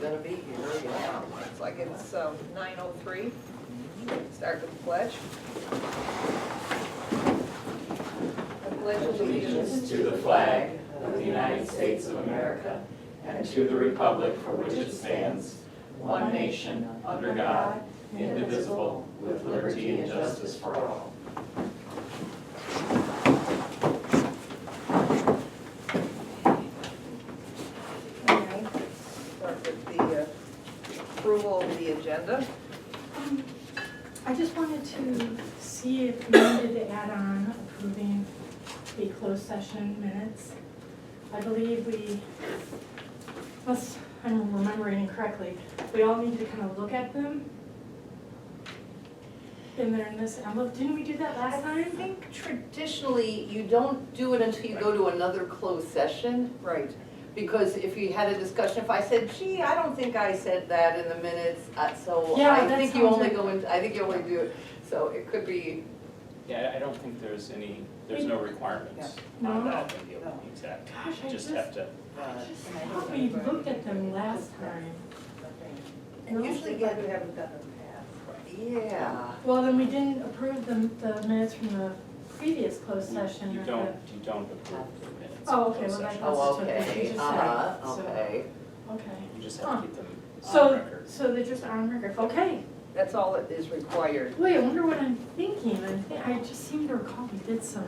gonna be here, yeah. Looks like it's 9:03. Start with the pledge. I pledge Allegiance to the flag of the United States of America and to the republic for which it stands, one nation, under God, indivisible, with liberty and justice for all. Okay. Start with the approval of the agenda. I just wanted to see if we needed to add on approving the closed session minutes. I believe unless I'm remembering correctly, we all need to kind of look at them. And they're in this envelope. Didn't we do that last I time? think traditionally, you don't do it until you go to another closed session. Right. Because if you had a discussion, if I said, gee, I don't think I said that in the minutes, so Yeah, I that think you sounds only right. go in, I think you only do it, so it could be, Yeah, I don't think there's no requirements No? on that, exactly. Gosh, I You just just- have to, I thought we looked at them last time. And usually you haven't done it yeah. Well, then we didn't approve the minutes from the previous closed session. you at don't the- approve the minutes. Oh, of okay, closed well, that session. Oh, That's what you okay, just said, so- okay. Okay. You just have to keep them on So, record. so they're just on record, okay. That's all that is required. Wait, I wonder what I'm thinking, I just seem to recall we did some,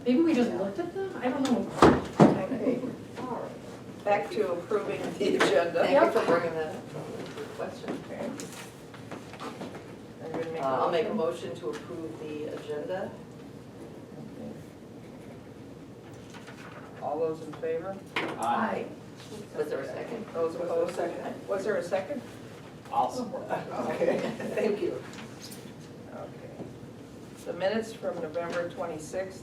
maybe we just looked at them, I don't know. Okay. Back to approving the agenda. Thank you for bringing that up. Question. Okay. I'm gonna make a I'll make a motion. motion to approve the agenda. All those in favor? Aye. Was there a second? Those opposed? Was there a second? I'll support that. Okay, thank you. Okay. The minutes from November 26th.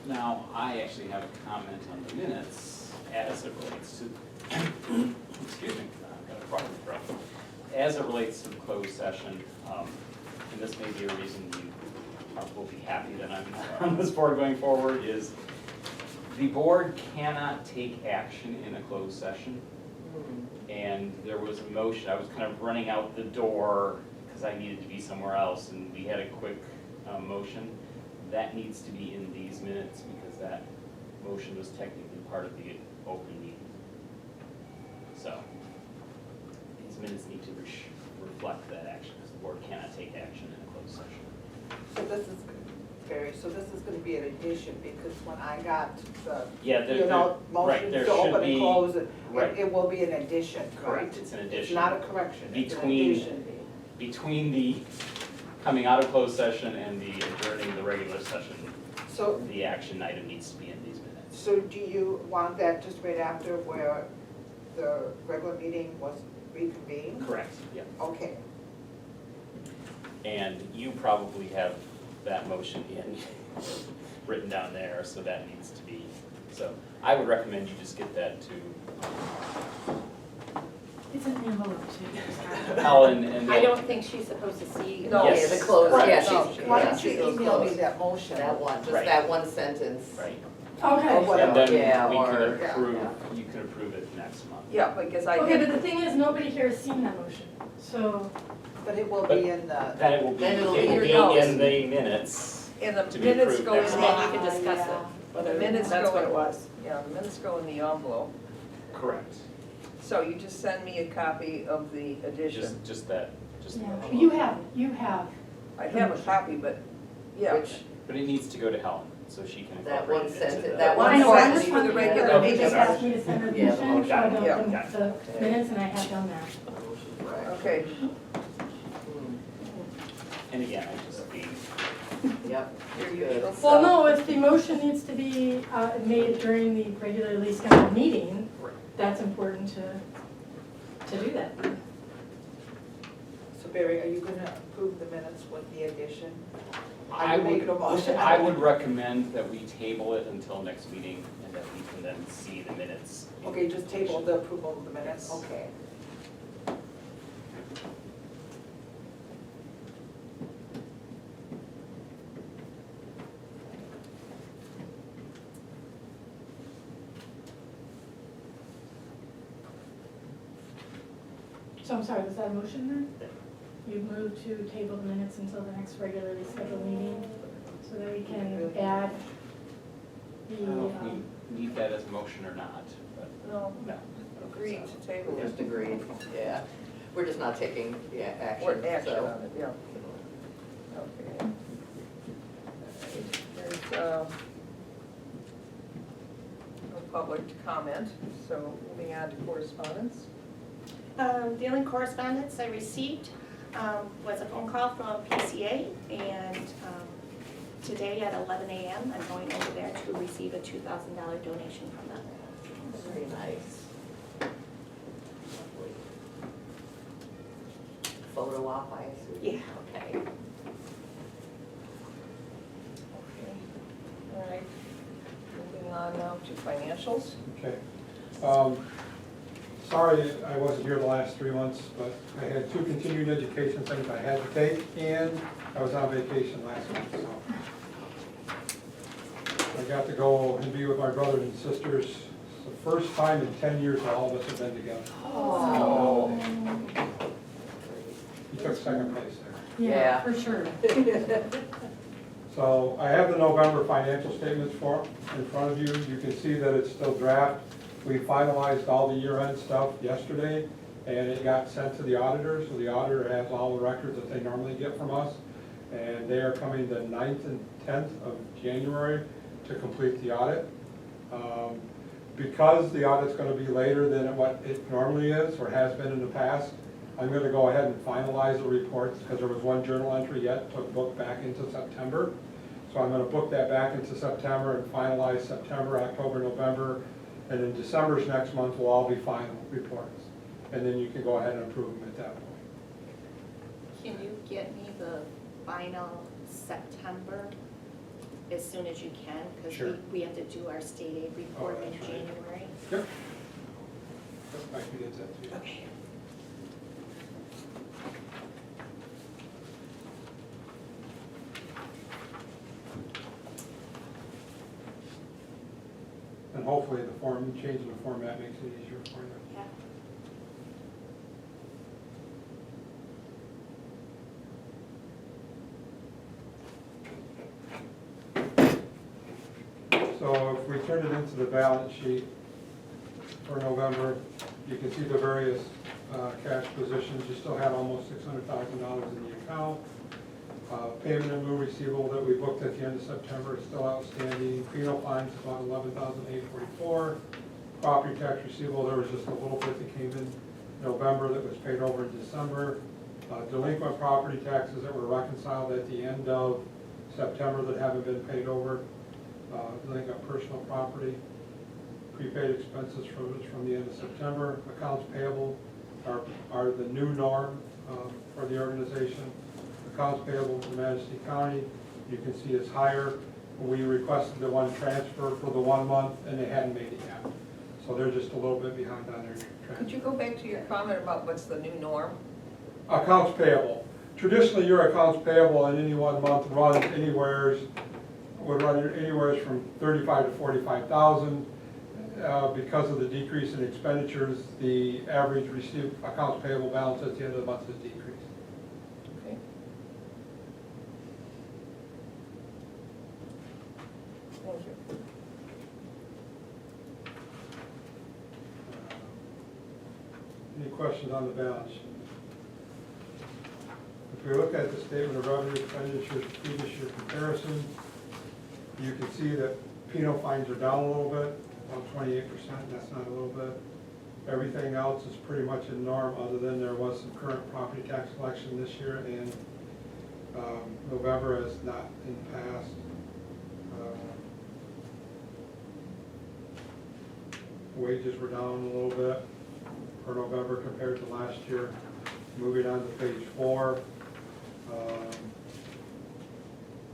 Now, I actually have a comment on the minutes as it relates to, excuse me, I've got a problem with breath. As it relates to the closed session, and this may be a reason you will be happy that I'm on this board going forward, is the board cannot take action in a closed session. And there was a motion, I was kind of running out the door because I needed to be somewhere else, and we had a quick motion. That needs to be in these minutes because that motion was technically part of the open meeting. So these minutes need to reflect that action because the board cannot take action in a closed session. So this is, Barry, so this is gonna be an addition, because when I got the, Yeah, you know, right, motion there to open should and be, close, right. it will be an addition, correct, right? it's an It's addition. not a correction, it's an Between- addition. Between the coming out of closed session and the adjourning the regular session, So, the action item needs to be in these minutes. so do you want that just right after where the regular meeting was reconvened? Correct, yeah. Okay, And you probably have that motion in, written down there, so that needs to be, so I would recommend you just get that to It's an envelope too. Helen and I then, don't think she's supposed to see. No. Yeah, Yes. the close, Right. yeah, No. she's, why yeah, don't you she's email me close. that motion? That one, just Right. that one sentence. right, Okay, Or whatever. and then Yeah, we can or- approve, yeah. you can approve it next month. Yeah, because I okay, but did, the thing is, nobody here has seen that motion, so, But it will But- be in the, Then it will be, Then it'll it be will be here. in the minutes. and the To be minutes approved go in next And the, then you can discuss yeah. it. the whether minutes that's go what in, it was. yeah, the minutes go in the envelope. Correct. So you just send me a copy of the addition. Just that, just. yeah, you have. I have a copy, but, yeah. Which, But it needs to go to Helen, so she can That incorporate one it into sentence- the. that one I know, I sentence just for the wanted regular to, they meeting. just asked me to send a Yeah, the motion, so motion. the, Yeah. the minutes, and I have done that. Okay, And again, I just be, yep. your Good. usual Well, stuff. no, if the motion needs to be made during the regularly scheduled meeting, Right. that's important to do that. so Barry, are you gonna approve the minutes with the addition? I Are you making a would, motion? I would recommend that we table it until next meeting and that we can then see the minutes. in Okay, just table the addition. approval of the minutes, Yes. okay. So I'm sorry, was that a motion then? You move to table the minutes until the next regularly scheduled meeting, so that we can add I don't know if the, we need that as a motion or not, but. No, No. agreed to table it. Just agreed, yeah. We're just not taking, yeah, action, Or action so. on it, yeah. Okay. There's no public comment, so moving on to correspondence. The only correspondence I received was a phone call from PCA, and today at 11 a.m. I'm going over there to receive a $2,000 donation from them. Very nice. Photo op, I assume? Yeah. Okay. Okay, all right. Moving on now to financials. Okay. Sorry I wasn't here the last 3 months, but I had 2 continuing education things I had to take, and I was on vacation last month, so. I got to go and be with my brothers and sisters. It's the first time in 10 years that all of us have been together. Oh. He took second place there. Yeah. for sure. So I have the November financial statements in front of you. You can see that it's still draft. We finalized all the year-end stuff yesterday, and it got sent to the auditor, so the auditor has all the records that they normally get from us. And they are coming the 9th and 10th of January to complete the audit. Because the audit's gonna be later than what it normally is, or has been in the past, I'm gonna go ahead and finalize the reports, because there was one journal entry yet to book back into September. So I'm gonna book that back into September and finalize September, October, November, and then December's next month will all be final reports. And then you can go ahead and approve them at that point. Can you get me the final September as soon as you can? Because Sure. we have to do our state aid report Oh, in that's right. January. Yep. I can get that to you. Okay. And hopefully the form, changing the format makes it easier for you. Yeah. So if we turn it into the balance sheet for November, you can see the various cash positions. You still have almost $600,000 in the account. Payment in lieu receivable that we booked at the end of September is still outstanding. Penal fines about $11,844. Property tax receivable, there was just a little bit that came in November that was paid over in December. Delinquent property taxes that were reconciled at the end of September that haven't been paid over. Delinquent personal property. Prepaid expenses from the end of September. Accounts payable are the new norm for the organization. Accounts payable to Manistee County, you can see is higher. We requested the one transfer for the 1 month, and they hadn't made it yet. So they're just a little bit behind on their Could you transfer. go back to your comment about what's the new norm? Accounts payable. Traditionally, your accounts payable in any 1 month would run anywhere from 35 to 45,000. Because of the decrease in expenditures, the average received accounts payable balance at the end of the month has decreased. Okay. Thank you. Any questions on the balance sheet? If we look at the statement of revenue expenditures previous year comparison, you can see that penal fines are down a little bit, about 28%, that's not a little bit. Everything else is pretty much in norm, other than there was some current property tax collection this year, and November is not in the past. Wages were down a little bit for November compared to last year. Moving on to page 4,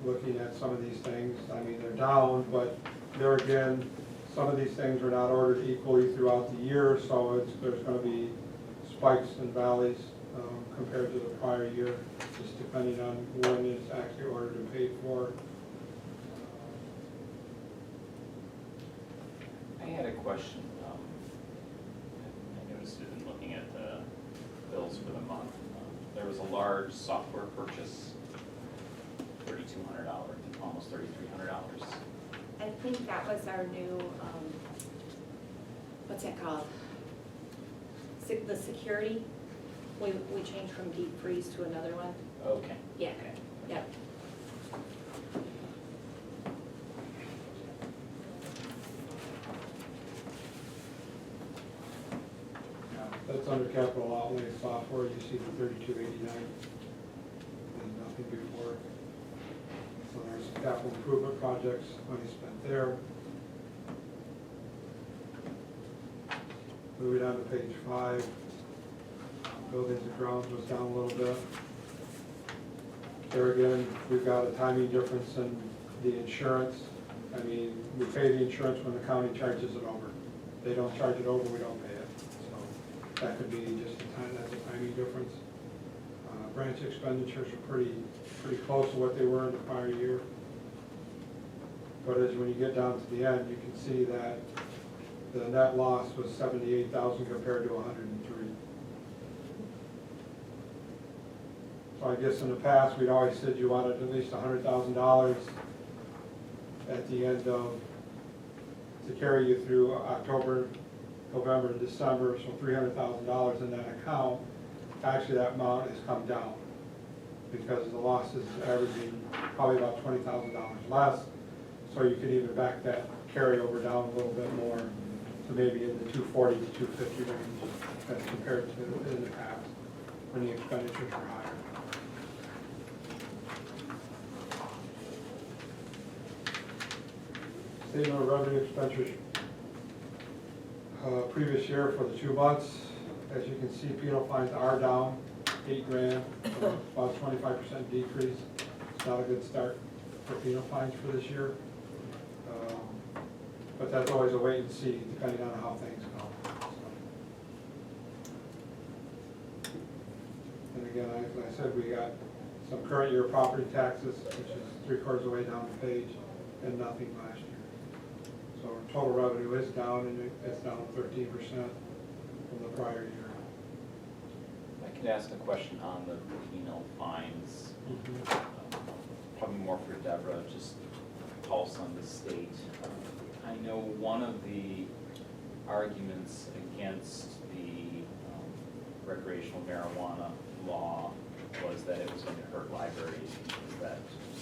looking at some of these things, I mean, they're down, but there again, some of these things are not ordered equally throughout the year, so there's going to be spikes and valleys compared to the prior year, just depending on when it's actually ordered and paid for. I had a question. I noticed it in looking at the bills minutes for the month. There was a large software purchase, $3,200, almost $3,300. I think that was our new, what's that called? The security, we changed from deep freeze to another one. Okay. Yeah, Okay. yep. That's under capital outlay software, you see the 3289, and nothing before. So there's some capital improvement projects, money spent there. Moving on to page 5, buildings and grounds was down a little bit. There again, we've got a timing difference in the insurance. I mean, we pay the insurance when the county charges it over. They don't charge it over, we don't pay it. So that could be just that's a timing difference. Branch expenditures are pretty close to what they were in the prior year. But as when you get down to the end, you can see that the net loss was 78,000 compared to 103. So I guess in the past, we'd always said you wanted at least $100,000 at the end of, to carry you through October, November, and December, so $300,000 in that account. Actually, that amount has come down because the loss is averaging probably about $20,000 less. So you could even back that carryover down a little bit more to maybe in the 240 to 250 range as compared to in the past when the expenditures were higher. Statement of revenue expenditures previous year for the 2 months. As you can see, penal fines are down $8,000, about 25% decrease. It's not a good start for penal fines for this year. But that's always a wait and see, depending on how things go. So. And again, like I said, we got some current year property taxes, which is 3/4 of the way down the page, and nothing last year. So our total revenue is down, and it's down 13% from the prior year. I could ask a question on the penal fines. Probably more for Deborah, just pulse on the state. I know one of the arguments against the recreational marijuana law was that it was going to hurt libraries because that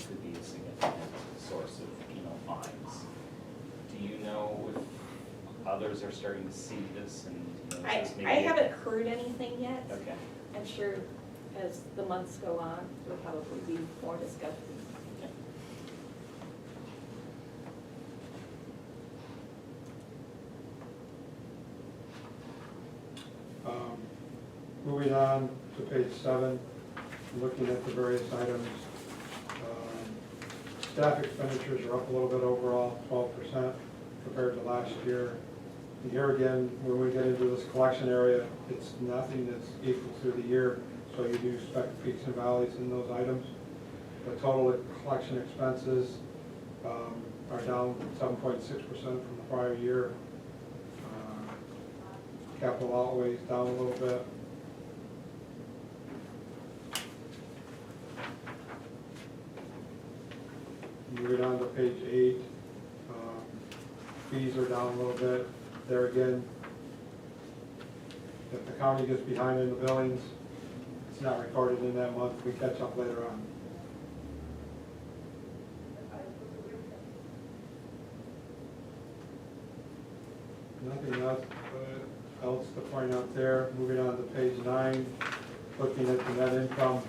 could be a significant source of penal fines. Do you know if others are starting to see this and is this maybe I haven't heard anything yet. Okay. I'm sure as the months go on, there'll probably be more discussion. Okay. Moving on to page 7, looking at the various items. Staff expenditures are up a little bit overall, 12% compared to last year. And here again, when we get into this collection area, it's nothing that's equal through the year, so you do expect peaks and valleys in those items. The total collection expenses are down 7.6% from the prior year. Capital outlays down a little bit. Moving on to page 8, fees are down a little bit. There again, if the county gets behind in the billings, it's not recorded in that month, we catch up later on. Nothing else to point out there. Moving on to page 9, looking at the net income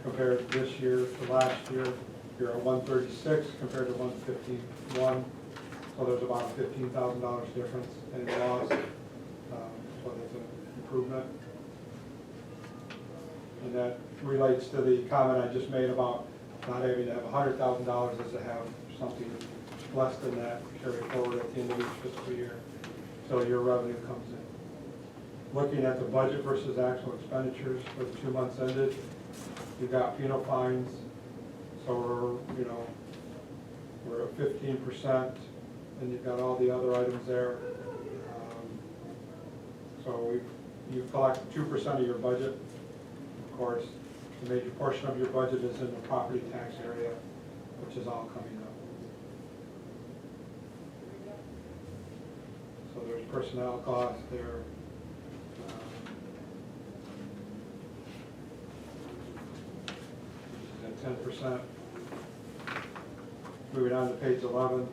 compared this year to last year. You're at 136 compared to 151, so there's about a $15,000 difference in loss. So that's an improvement. And that relates to the comment I just made about not having to have $100,000 is to have something less than that carry forward at the end of each fiscal year. So your revenue comes in. Looking at the budget versus actual expenditures for the 2 months ended, you've got penal fines. So we're at 15%, and you've got all the other items there. So you've collect 2% of your budget. Of course, the major portion of your budget is in the property tax area, which is all coming up. So there's personnel costs there. At 10%. Moving on to page 11.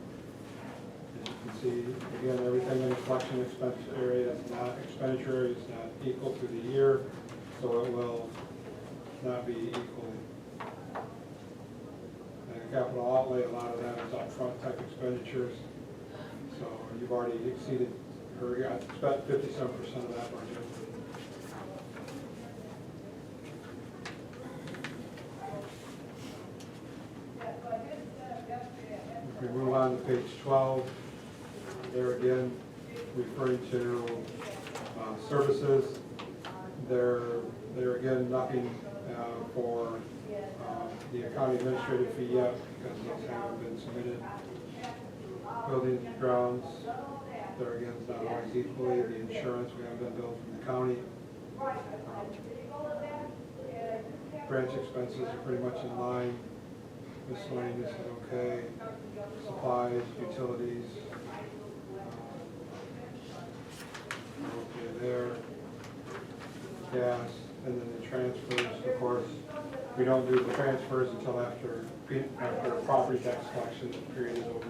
As you can see, again, everything in the collection expense area is not, expenditure area is not equal through the year, so it will not be equally. And capital outlay, a lot of that is upfront type expenditures. So you've already exceeded, or got spent 57% of that budget. If we move on to page 12, there again, referring to services, there again, nothing for the county administrative fee yet, because those haven't been submitted. Buildings and grounds, there again, it's not always equally. The insurance, we haven't been billed from the county. Branch expenses are pretty much in line. Miscellaneous is okay. Supplies, utilities, okay there. Gas, and then the transfers, of course, we don't do the transfers until after property tax collection period is over.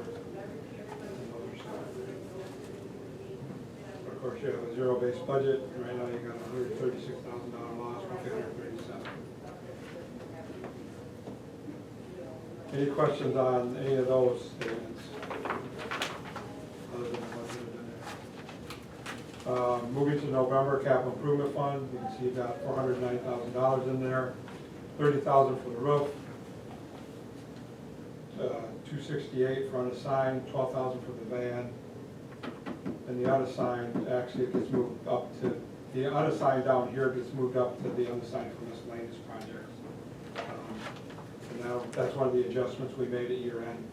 But of course, you have a zero-based budget, and right now you got a $136,000 loss, roughly 137. Any questions on any of those statements? Other than what's in there. Moving to November, capital improvement fund, you can see you've got $409,000 in there, $30,000 for the roof, $268 for unassigned, $12,000 for the van, and the unassigned actually gets moved up to, the unassigned down here gets moved up to the unassigned for miscellaneous projects. Now, that's one of the adjustments we made at year end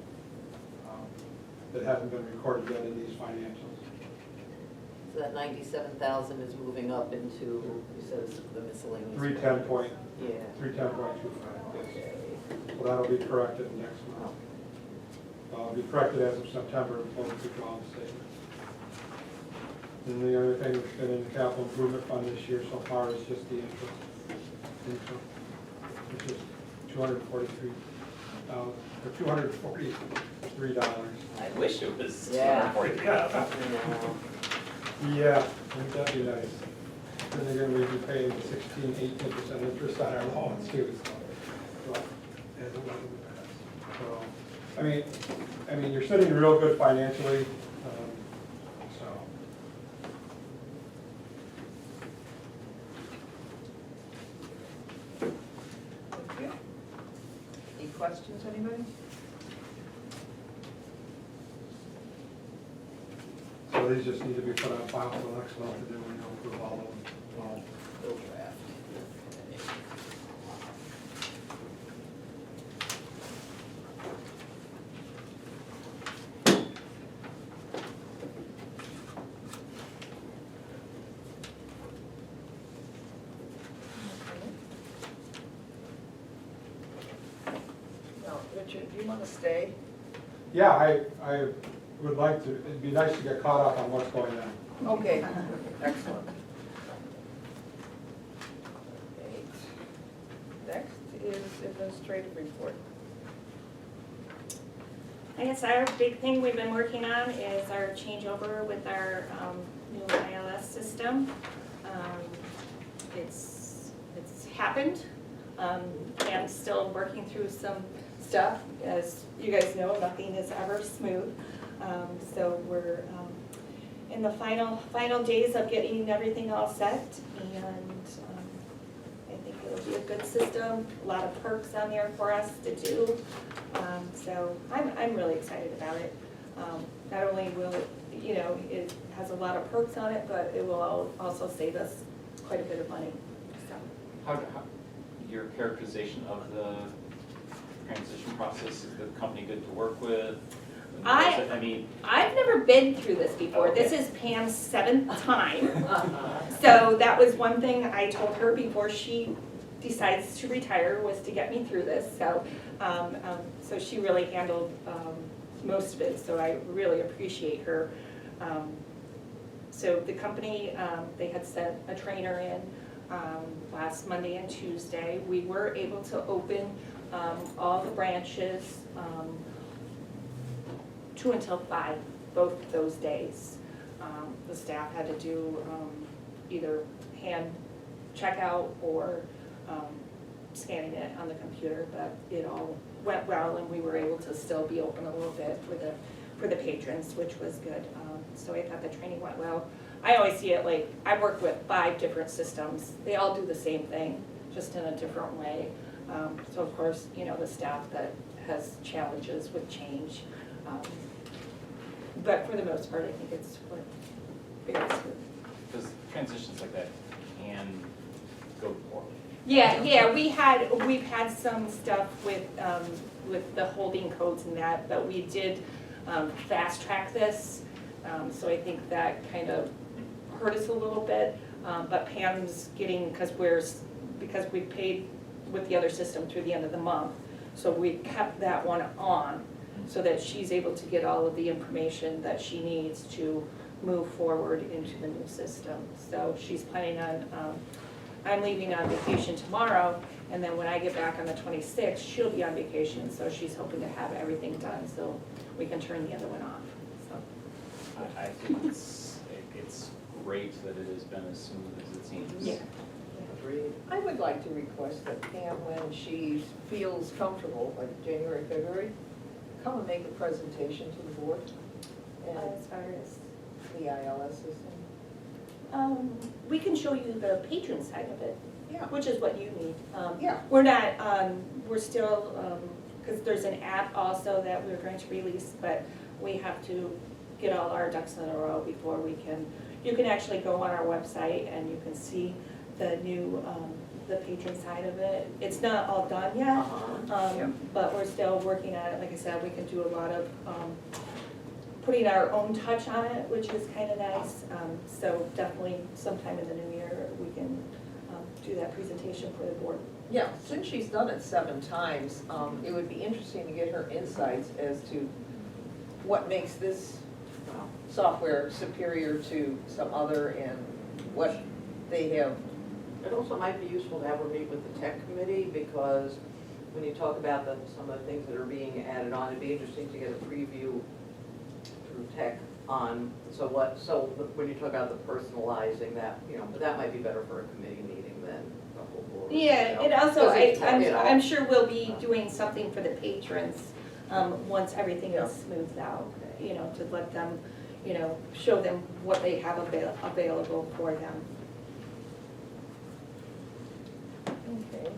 that hasn't been recorded yet in these financials. So that 97,000 is moving up into, you said it's the miscellaneous. 310 point, Yeah. 310.25, yes. Okay. So that'll be corrected next month. It'll be corrected as of September, when we draw the statement. And the other thing that's been in the capital improvement fund this year so far is just the interest, which is $243. I wish it was Yeah. $240,000. Yeah, wouldn't that be nice? Then again, we'd be paying 16–18% interest on our loans too, so. Well, as it was in the past. So, I mean, you're sitting real good financially, so. Thank you. Any questions, anybody? So these just need to be put on file for the next month, and then we know approve all of them. Bill draft. Now, Richard, do you want to stay? Yeah, I would like to, it'd be nice to get caught up on what's going on. Okay, excellent. Great. Next is administrative report. I guess our big thing we've been working on is our changeover with our new ILS system. It's happened. I'm still working through some stuff. As you guys know, nothing is ever smooth. So we're in the final days of getting everything all set, and I think it'll be a good system, a lot of perks on there for us to do. So I'm really excited about it. Not only will it, it has a lot of perks on it, but it will also save us quite a bit of money, so. How, your characterization of the transition process, is the company good to work with? I mean, I've never been through this before. This is Pam's 7th time. So that was one thing I told her before she decides to retire, was to get me through this. So, so she really handled most of it, so I really appreciate her. So the company, they had sent a trainer in last Monday and Tuesday. We were able to open all the branches 2 until 5, both those days. The staff had to do either hand checkout or scanning it on the computer, but it all went well, and we were able to still be open a little bit for the patrons, which was good. So I thought the training went well. I always see it like, I work with 5 different systems. They all do the same thing, just in a different way. So of course, you know, the staff that has challenges with change. But for the most part, I think it's very smooth. because transitions like that can go poorly. Yeah, we've had some stuff with the holding codes and that, but we did fast track this. So I think that kind of hurt us a little bit, but Pam's getting, because we paid with the other system through the end of the month, so we kept that one on, so that she's able to get all of the information that she needs to move forward into the new system. So she's planning on, I'm leaving on vacation tomorrow, and then when I get back on the 26th, she'll be on vacation, so she's hoping to have everything done, so we can turn the other one off, so. I think it's great that it has been as smooth as it seems. Yeah. Agreed. I would like to request that Pam, when she feels comfortable, like January, February, come and make a presentation to the board and As far as, the ILS system. we can show you the patron side of it, Yeah. which is what you need. Yeah. We're not, we're still, because there's an app also that we're going to release, but we have to get all our ducks in a row before we can, you can actually go on our website and you can see the new, the patron side of it. It's not all done yet, Yeah. but we're still working on it. Like I said, we can do a lot of putting our own touch on it, which is kind of nice. So definitely sometime in the new year, we can do that presentation for the board. Yeah, since she's done it 7 times, it would be interesting to get her insights as to what makes this software superior to some other and what they have. It also might be useful to have her meet with the tech committee, because when you talk about some of the things that are being added on, it'd be interesting to get a preview through tech on, when you talk about the personalizing that, but that might be better for a committee meeting than the whole board. Yeah, it also, 'Cause it's, I'm sure we'll be doing something for the patrons, once everything is smoothed out, to let them, show them what they have available for them. Okay.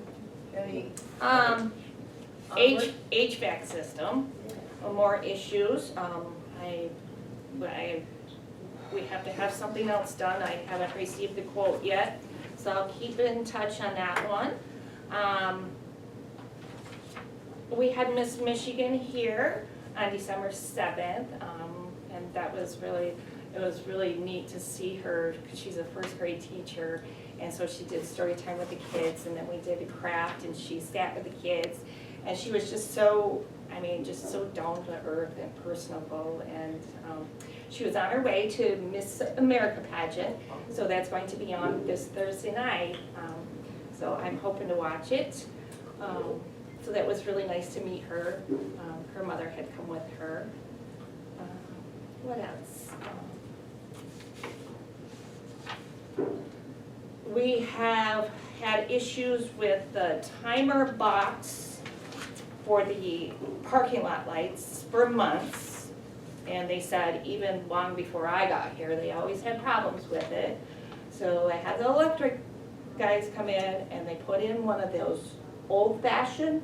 Any? Um, onward? HVAC system, more issues, we have to have something else done, I haven't received the quote yet, so I'll keep in touch on that one. We had Miss Michigan here on December 7th, and that was really neat to see her, because she's a first grade teacher, and so she did story time with the kids, and then we did a craft, and she sat with the kids, and she was just so, just so down to earth and personable, and she was on her way to Miss America pageant, so that's going to be on this Thursday night, so I'm hoping to watch it. So that was really nice to meet her. Her mother had come with her. What else? We have had issues with the timer box for the parking lot lights for months. And they said even long before I got here, they always had problems with it. So I had the electric guys come in and they put in one of those old-fashioned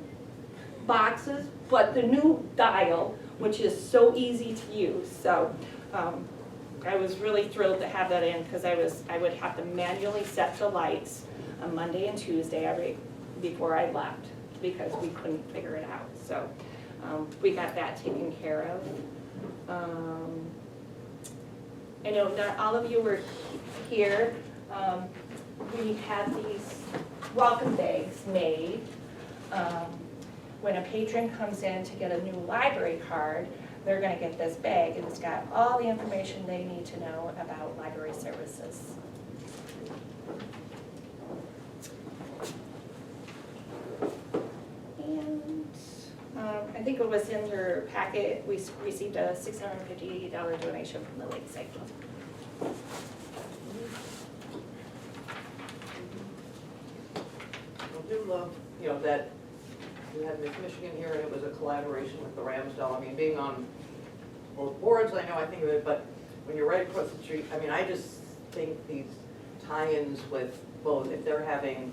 boxes, but the new dial, which is so easy to use. So I was really thrilled to have that in, because I would have to manually set the lights on Monday and Tuesday before I left, because we couldn't figure it out. So we got that taken care of. I know not all of you were here. We had these welcome bags made. When a patron comes in to get a new library card, they're gonna get this bag, and it's got all the information they need to know about library services. And I think it was in your packet, we received a $650 donation from the Lakeside Club. I do love, you know, that we had Miss Michigan here, and it was a collaboration with the Ramsdell. I mean, being on both boards, I know I think of it, but when you're right across the street, I mean, I just think these tie-ins with both, if they're having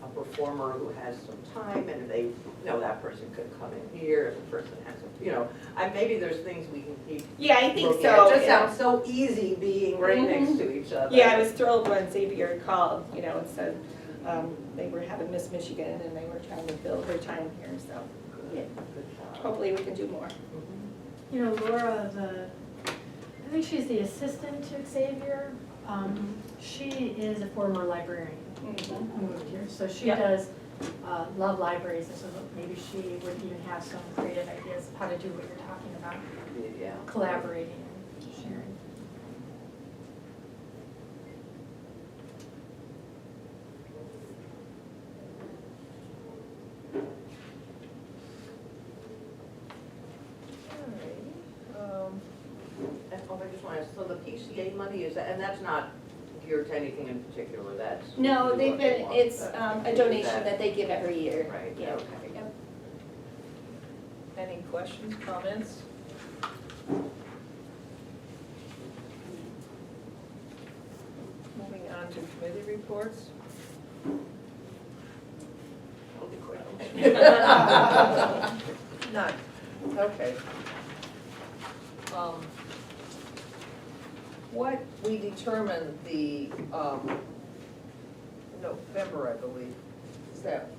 a performer who has some time, and they, you know, that person could come in here, if the person has, you know, maybe there's things we can keep Yeah, I think looking so. at. It just sounds so easy being right next to each other. Yeah, I was thrilled when Xavier called, you know, and said they were having Miss Michigan and they were trying to build her time here, so yeah, hopefully we can do more. You know, Laura, I think she's the assistant to Xavier. She is a former librarian who moved here, so she Yeah. does love libraries, and so maybe she would even have some creative ideas of how to do what you're talking about, Yeah. collaborating and sharing. I just want to, so the PCA money is, and that's not geared to anything in particular, that's. No, what they've they been, want. it's a donation that they give every year. Right, Yeah. okay. Yep. Any questions, comments? Moving on to committee reports. I'll be quick. None, okay. What we determined the, November, I believe, is that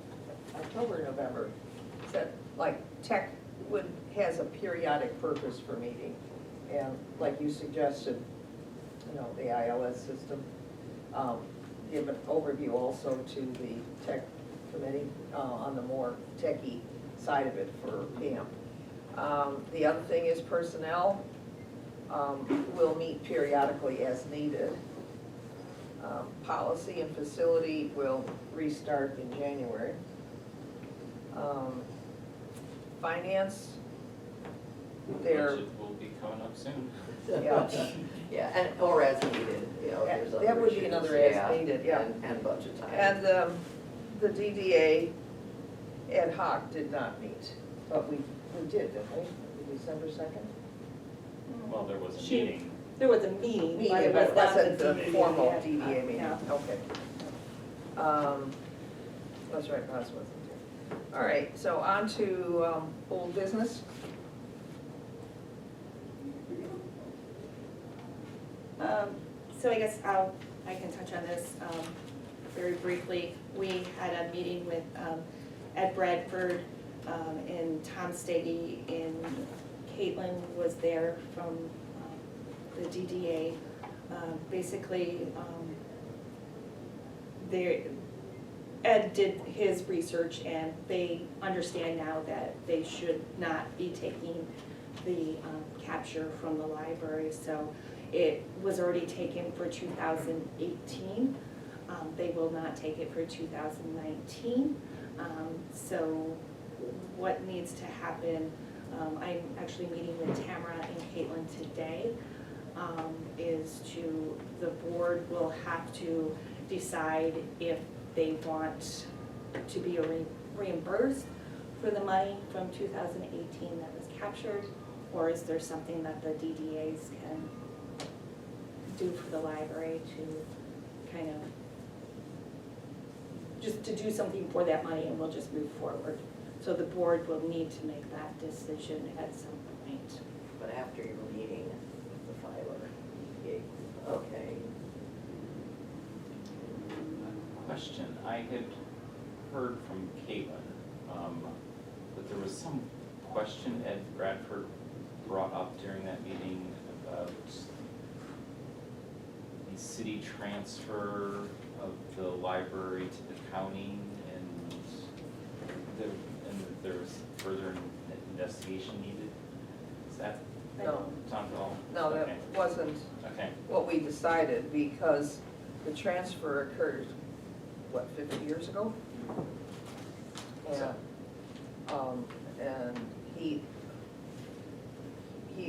October, November? Is that, like, tech has a periodic purpose for meeting, and like you suggested, the ILS system. Give an overview also to the tech committee, on the more techie side of it for Pam. The other thing is personnel, will meet periodically as needed. Policy and facility will restart in January. Finance, they're, Budget will be coming up soon. yeah, Yeah, and, or as needed, you know, there's other that would be issues, another as yeah, needed, yeah. And budget time. And the DDA ad hoc did not meet, but we did, didn't we, December 2nd? Well, there was a She- meeting. There was a meeting, but Meeting, it but was it not wasn't the DDA. formal DDA meeting, Yeah. okay. That's right, Ross wasn't here. All right, so on to old business. So I guess I can touch on this very briefly. We had a meeting with Ed Bradford and Tom Stady, and Caitlin was there from the DDA. Basically, Ed did his research, and they understand now that they should not be taking the capture from the library. So it was already taken for 2018. They will not take it for 2019. So what needs to happen, I'm actually meeting with Tamara and Caitlin today, is the board will have to decide if they want to be reimbursed for the money from 2018 that was captured, or is there something that the DDAs can do for the library to kind of, just to do something for that money, and we'll just move forward. So the board will need to make that decision at some point. But after your meeting with the filer, okay. Question, I had heard from Caitlin, that there was some question Ed Bradford brought up during that meeting about the city transfer of the library to the county, and that there was further investigation needed? Is that No, sound at all? no, that Okay. wasn't Okay, what we decided, because the transfer occurred, what, 50 years ago? And he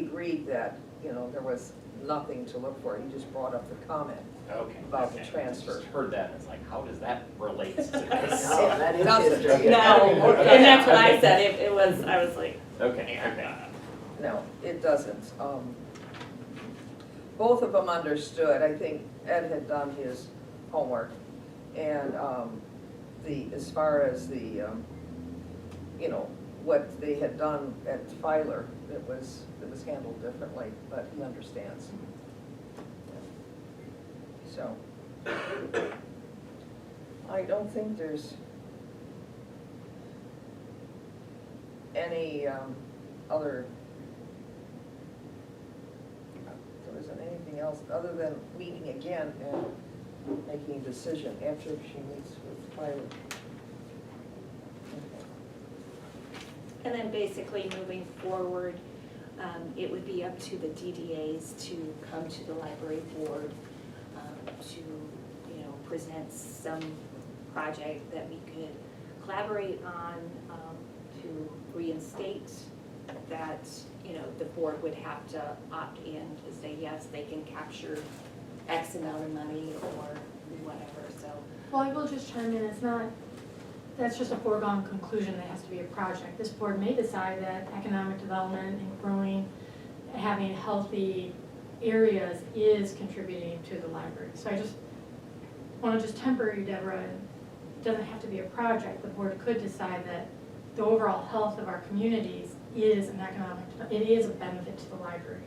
agreed that, you know, there was nothing to look for, he just brought up the comment. okay. About the okay. transfer. Just heard that, and it's like, how does that relate to this? No, that is Doesn't. history. No, and that's what I said, it was, I was like, Okay, okay. No, it doesn't. Both of them understood, I think Ed had done his homework, and as far as the, you know, what they had done at Filer, it was handled differently, but he understands. So, I don't think there's any other, there isn't anything else other than meeting again and making a decision after she meets with Tyler. and then basically moving forward, it would be up to the DDAs to come to the library board, to, you know, present some project that we could collaborate on, to reinstate that, you know, the board would have to opt in to say, yes, they can capture X amount of money or whatever, so. Well, I will just chime in, it's not, that's just a foregone conclusion, there has to be a project. This board may decide that economic development and growing, having healthy areas is contributing to the library. So I just want to just temper you, Deborah, it doesn't have to be a project. The board could decide that the overall health of our communities is an economic, it is a benefit to the library.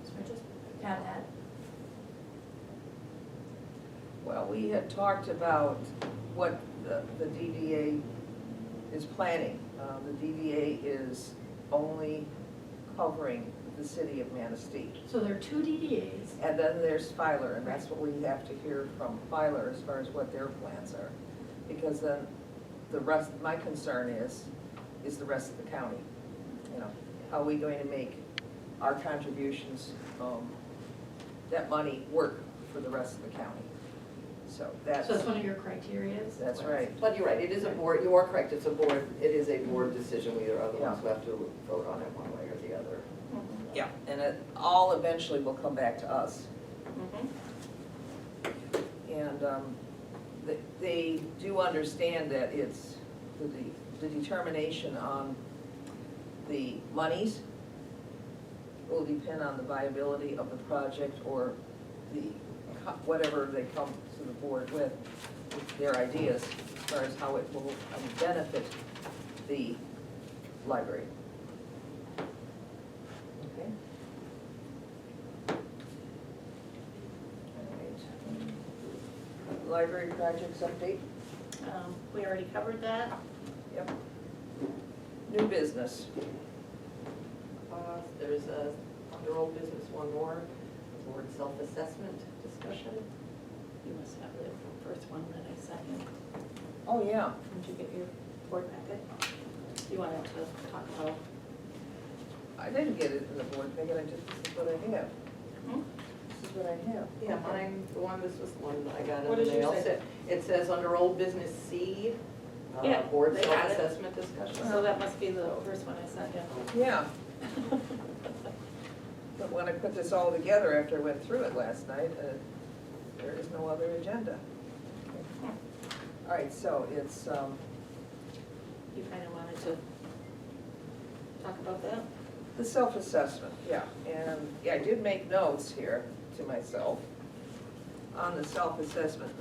So I just add that. Well, we had talked about what the DDA is planning. The DDA is only covering the city of Manistee. So there are two DDAs. And then there's Filer, and that's what we have to hear from Filer as far as what their plans are. Because then the rest, my concern is the rest of the county. You know, how are we going to make our contributions, that money work for the rest of the county? So that's one of your criterias? That's right. But you're right, it is a board, you are correct, it's a board, it is a board decision, we are the ones who have to vote on it one way or the other. Yeah, and it all eventually will come back to us. And they do understand that it's, the determination on the monies will depend on the viability of the project or whatever they come to the board with their ideas as far as how it will benefit the library. Okay? All right. Library projects update? We already covered that. Yep. New business. There's a, under old business, one more, board self-assessment discussion. You must have the first one that I sent. Oh, yeah. Did you get your board packet? You wanted to talk about? I didn't get it in the board packet, this is what I have. Hmm? This is what I have. Yeah, mine, the one, this was the one that I got in What the does yours mail. say? It says under old business C, Yeah, board they got it. self-assessment discussion. So that must be the first one I sent you. Yeah, but when I put this all together after I went through it last night, there is no other agenda. All right, so it's, You kind of wanted to talk about that? the self-assessment, yeah, and, yeah, I did make notes here to myself on the self-assessment.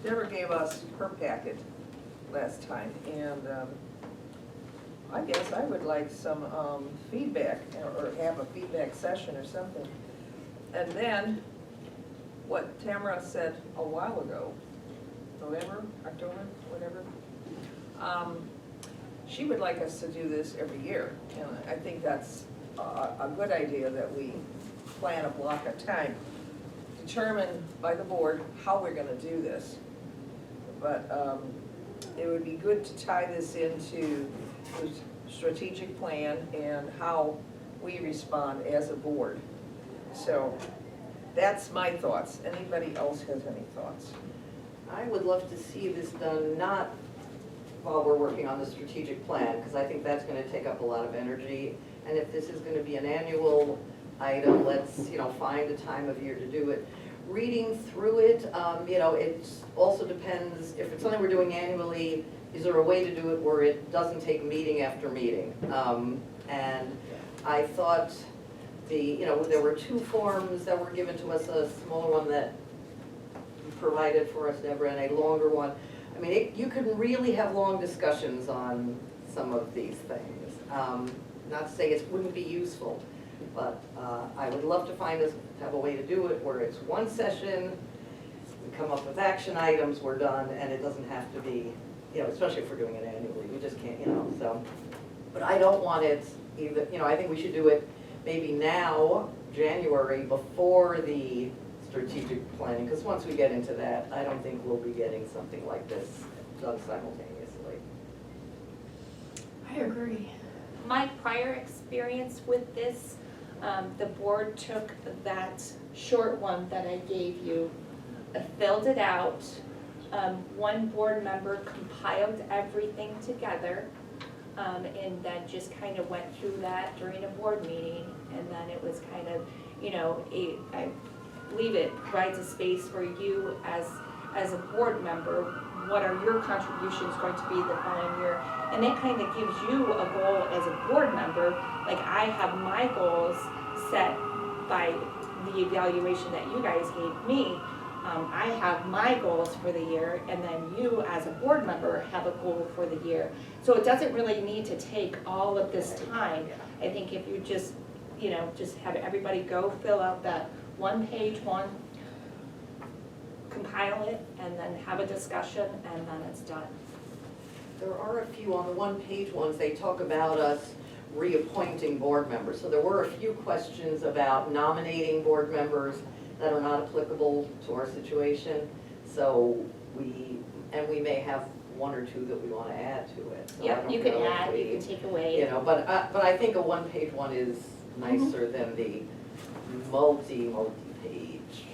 Deborah gave us her packet last time, and I guess I would like some feedback, or have a feedback session or something. And then, what Tamara said a while ago, November, October, whatever, she would like us to do this every year. And I think that's a good idea that we plan a block of time, determined by the board how we're gonna do this. But it would be good to tie this into the strategic plan and how we respond as a board. So that's my thoughts. Anybody else has any thoughts? I would love to see this done, not while we're working on the strategic plan, because I think that's gonna take up a lot of energy. And if this is gonna be an annual item, let's, find a time of year to do it. Reading through it, it also depends, if it's something we're doing annually, is there a way to do it where it doesn't take meeting after meeting? And I thought there were 2 forms that were given to us, a smaller one that you provided for us, Deborah, and a longer one. I mean, you can really have long discussions on some of these things. Not to say it wouldn't be useful, but I would love to have a way to do it where it's one session, we come up with action items, we're done, and it doesn't have to be, especially if we're doing it annually, we just can't, so. But I don't want it either, I think we should do it maybe now, January, before the strategic planning, because once we get into that, I don't think we'll be getting something like this done simultaneously. I agree. My prior experience with this, the board took that short one that I gave you, filled it out. One board member compiled everything together, and then just kind of went through that during a board meeting. And then it was kind of, I believe it provides a space for you as a board member. What are your contributions going to be the following year? And it kind of gives you a goal as a board member. Like, I have my goals set by the evaluation that you guys gave me. I have my goals for the year, and then you as a board member have a goal for the year. So it doesn't really need to take all of this time. I think if you just have everybody go fill out that one-page one, compile it, and then have a discussion, and then it's done. There are a few on the one-page ones, they talk about us reappointing board members. So there were a few questions about nominating board members that are not applicable to our situation. So we may have 1 or 2 that we want to add to it. So I Yep, don't you can know if add, you can take away. But I think a one-page one is nicer than the multi-page,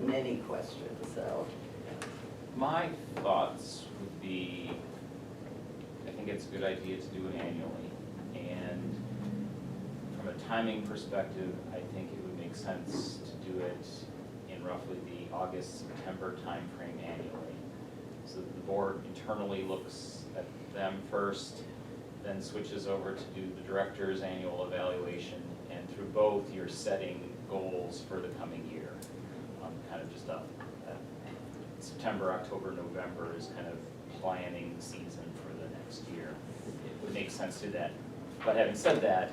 many questions, so. My thoughts would be, I think it's a good idea to do it annually. And from a timing perspective, I think it would make sense to do it in roughly the August-September timeframe annually. So that the board internally looks at them first, then switches over to do the director's annual evaluation, and through both, you're setting goals for the coming year. Kind of just September, October, November is kind of planning the season for the next year. It would make sense to do that. But having said that,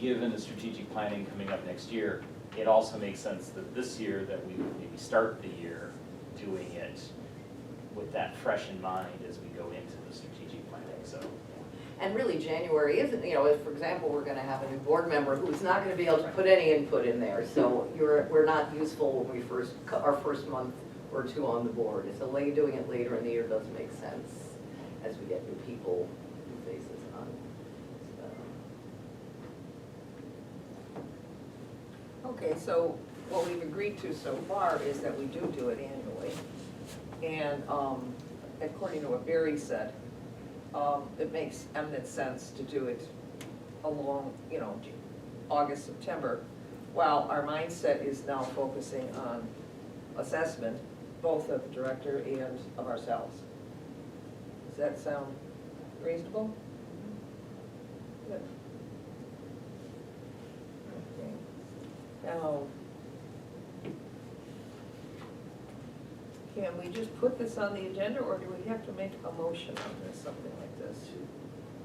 given the strategic planning coming up next year, it also makes sense that this year that we would maybe start the year doing it with that fresh in mind as we go into the strategic planning, so. And really, January isn't, if, for example, we're gonna have a new board member who's not gonna be able to put any input in there, so we're not useful when we our first month or 2 on the board. So doing it later in the year does make sense as we get new people, new faces on. Okay, so what we've agreed to so far is that we do it annually. And according to what Barry said, it makes eminent sense to do it along, August, September, while our mindset is now focusing on assessment, both of the director and of ourselves. Does that sound reasonable? Good. Okay. Now, can we just put this on the agenda, or do we have to make a motion on this, something like this?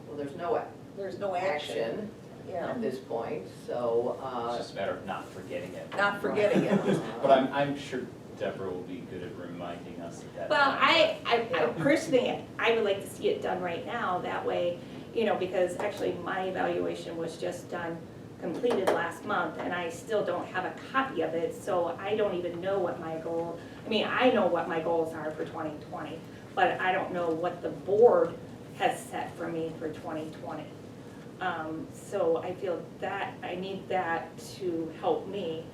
Well, there's no There's no action. action Yeah, at this point, so. It's just a matter of not forgetting it. not forgetting it. But I'm sure Deborah will be good at reminding us of that. Well, I personally, I would like to see it done right now. That way, you know, because actually my evaluation was just done, completed last month, and I still don't have a copy of it, so I don't even know what my goal, I mean, I know what my goals are for 2020, but I don't know what the board has set for me for 2020. So I feel that, I need that to help me.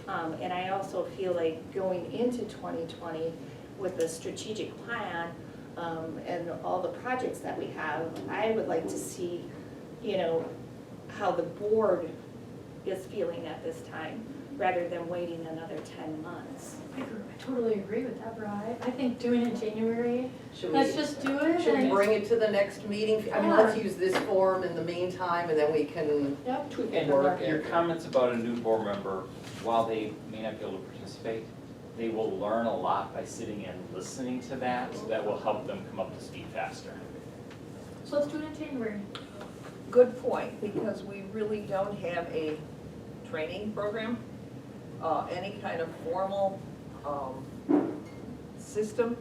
And I also feel like going into 2020 with the strategic plan, and all the projects that we have, I would like to see, you know, how the board is feeling at this time, rather than waiting another 10 months. I totally agree with Deborah. I think doing it in January, Should let's we, just do it should we and, bring it to the next meeting? I mean, let's use this form in the meantime, and then we can, yep. Tweak it. And your comments about a new board member, while they may not be able to participate, they will learn a lot by sitting and listening to that. That will help them come up to speed faster. So let's do it in January. Good point, because we really don't have a training program, any kind of formal system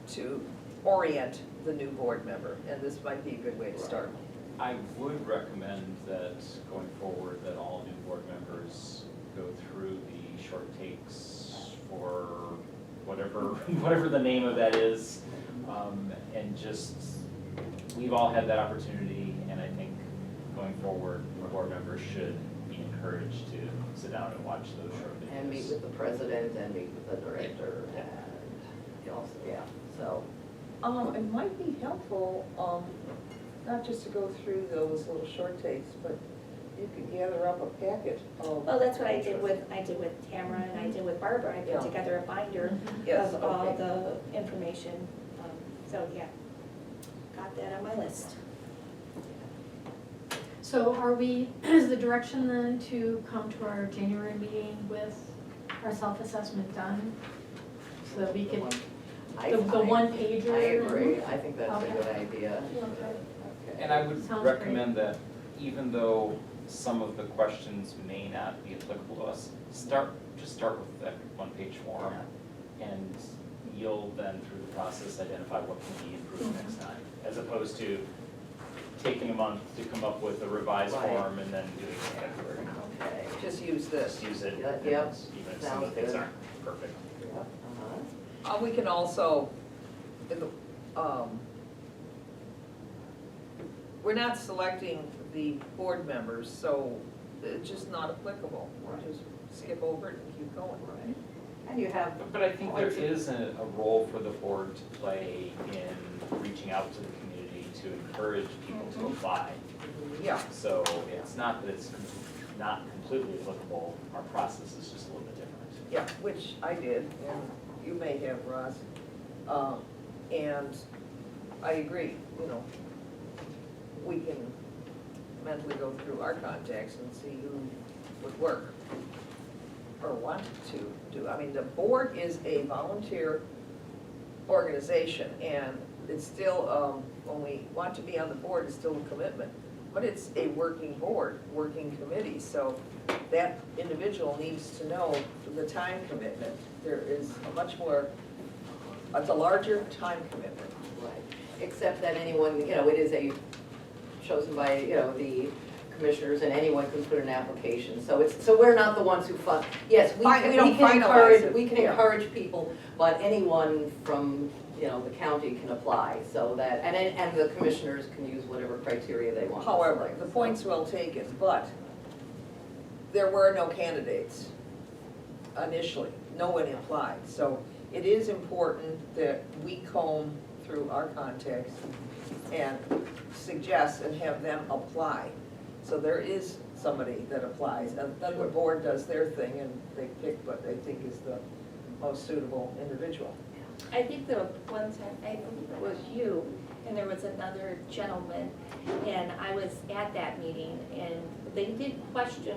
to orient the new board member, and this might be a good way to start. I would recommend that going forward, that all new board members go through the short takes for whatever the name of that is. And just, we've all had that opportunity, and I think going forward, board members should be encouraged to sit down and watch those short videos. and meet with the president and meet with the director and also, yeah, so. It might be helpful, not just to go through those little short takes, but you could gather up a packet of. Well, that's what I did with Tamara and I did with Barbara. I Yeah. put together a binder Yes, of all okay. the information. So, yeah, got that on my list. So are we, is the direction then to come to our January meeting with our self-assessment done? So that we can, the one pager? I agree, I think that's a Okay. good idea. Okay. And I would Sounds recommend that even though some of the questions may not be applicable to us, just start with that one-page form. And you'll then, through the process, identify what can be improved next time, as opposed to taking a month to come up with a revised Right. form and then doing it in February. Okay. Just use this. Just use it, Yeah, and yep. even if some of Sounds the things good. aren't perfect. Yep, uh-huh. We can also, we're not selecting the board members, so it's just not applicable. We'll just skip over it and keep going. Right. And you have, But I think there is a role for the board to play in reaching out to the community to encourage people to apply. Yeah, So it's not that it's not completely applicable, our process is just a little bit different. yeah, which I did, and you may have, Roz. And I agree, you know, we can mentally go through our contacts and see who would work or want to do. I mean, the board is a volunteer organization, and it's still, when we want to be on the board, it's still a commitment. But it's a working board, working committee, so that individual needs to know the time commitment. There is a much more, it's a larger time commitment. right, except that anyone, it is chosen by, the commissioners, and anyone can put an application, so we're not the ones who fund. Yes, we Fine, can, we don't we can finalize encourage, it, we can yeah. encourage people, but anyone from, the county can apply, so that, and the commissioners can use whatever criteria they want. to However, select, the so. point's well taken, but there were no candidates initially. No one applied. So it is important that we comb through our contacts and suggest and have them apply. So there is somebody that applies, and then the board does their thing and they pick what they think is the most suitable individual. I think the one time, I believe it was you, and there was another gentleman, and I was at that meeting, and they did question